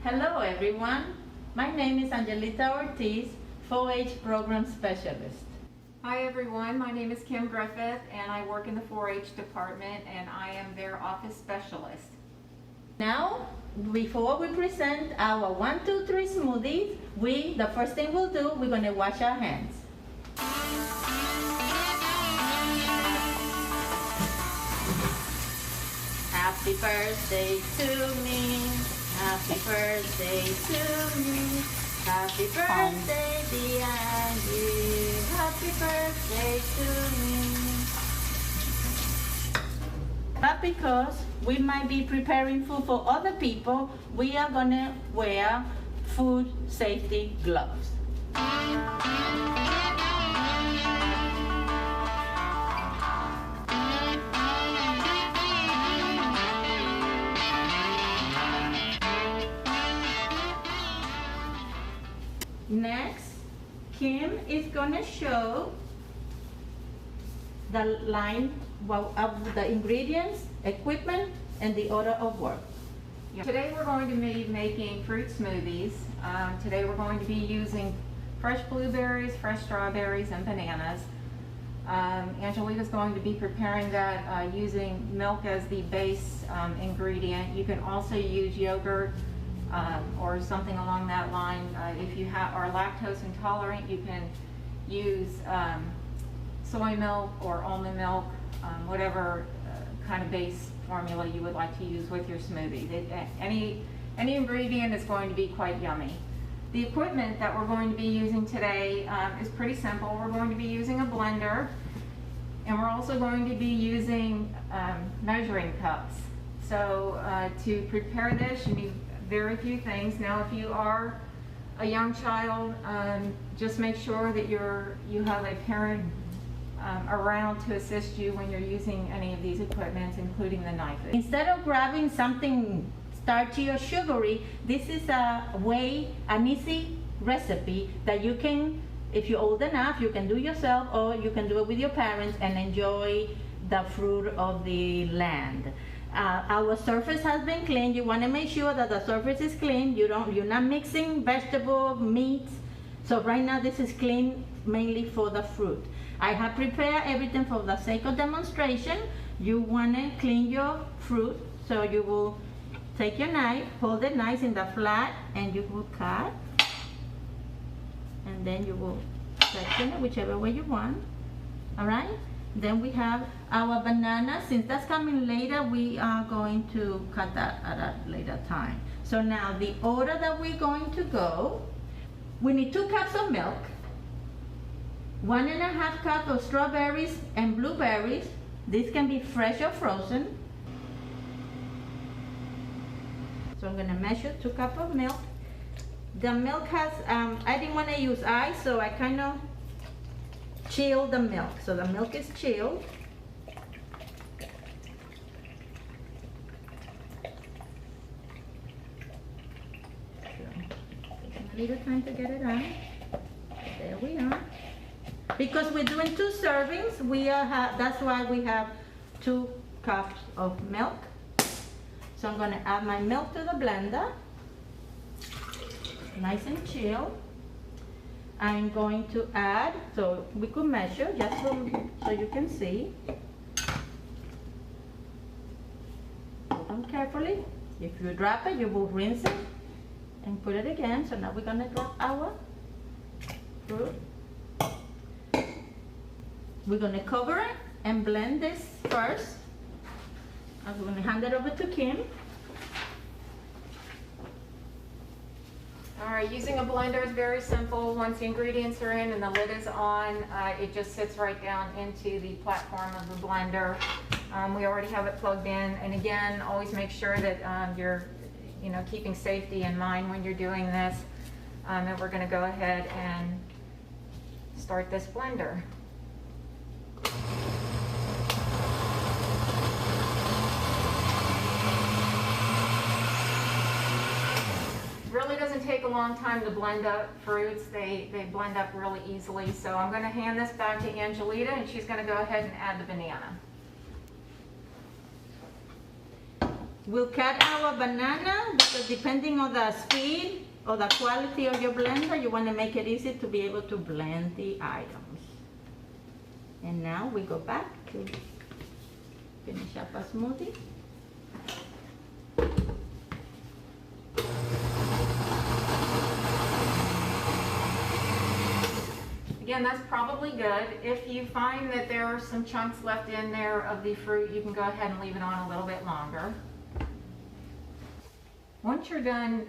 Hello everyone, my name is Angelita Ortiz, 4-H Program Specialist. Hi everyone, my name is Kim Griffith and I work in the 4-H department and I am their office specialist. Now, before we present our 1, 2, 3 smoothies, the first thing we'll do, we're going to wash our hands. Happy birthday to me, happy birthday to me, happy birthday dear Angie, happy birthday to me. But because we might be preparing food for other people, we are gonna wear food safety gloves. Next, Kim is gonna show the line of the ingredients, equipment, and the order of work. Today we're going to be making fruit smoothies. Today we're going to be using fresh blueberries, fresh strawberries, and bananas. Angelita's going to be preparing that using milk as the base ingredient. You can also use yogurt or something along that line. If you are lactose intolerant, you can use soy milk or almond milk, whatever kind of base formula you would like to use with your smoothie. Any ingredient is going to be quite yummy. The equipment that we're going to be using today is pretty simple. We're going to be using a blender, and we're also going to be using measuring cups. So to prepare this, you need very few things. Now, if you are a young child, just make sure that you have a parent around to assist you when you're using any of these equipments, including the knife. Instead of grabbing something starchy or sugary, this is an easy recipe that you can, if you're old enough, you can do yourself, or you can do it with your parents and enjoy the fruit of the land. Our surface has been cleaned. You want to make sure that the surface is clean. You're not mixing vegetable, meats. So right now this is clean mainly for the fruit. I have prepared everything for the sake of demonstration. You want to clean your fruit, so you will take your knife, hold it nice in the flat, and you will cut. And then you will section it whichever way you want. All right? Then we have our banana. Since that's coming later, we are going to cut that at a later time. So now the order that we're going to go, we need 2 cups of milk, 1.5 cups of strawberries and blueberries. This can be fresh or frozen. So I'm gonna measure 2 cups of milk. The milk has, I didn't want to use ice, so I kind of chill the milk. So the milk is chilled. Taking a little time to get it on. There we are. Because we're doing 2 servings, that's why we have 2 cups of milk. So I'm going to add my milk to the blender. Nice and chill. I'm going to add, so we could measure just so you can see. Hold on carefully. If you drop it, you will rinse it and put it again. So now we're going to drop our fruit. We're going to cover it and blend this first. I'm going to hand it over to Kim. All right, using a blender is very simple. Once the ingredients are in and the lid is on, it just sits right down into the platform of the blender. We already have it plugged in, and again, always make sure that you're keeping safety in mind when you're doing this. And we're going to go ahead and start this blender. Really doesn't take a long time to blend up fruits. They blend up really easily. So I'm going to hand this back to Angelita, and she's going to go ahead and add the banana. We'll cut our banana because depending on the speed or the quality of your blender, you want to make it easy to be able to blend the items. And now we go back to finish up our smoothie. Again, that's probably good. If you find that there are some chunks left in there of the fruit, you can go ahead and leave it on a little bit longer. Once you're done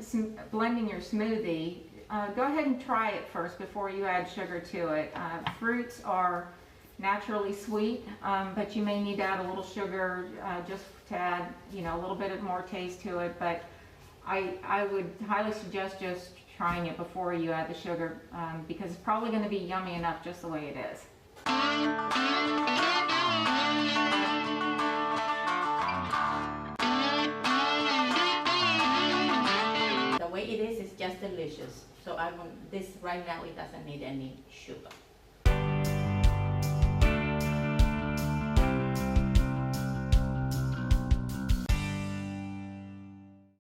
blending your smoothie, go ahead and try it first before you add sugar to it. Fruits are naturally sweet, but you may need to add a little sugar just to add, a little bit of more taste to it. But I would highly suggest just trying it before you add the sugar because it's probably going to be yummy enough just the way it is. The way it is just delicious. So this right now, it doesn't need any sugar.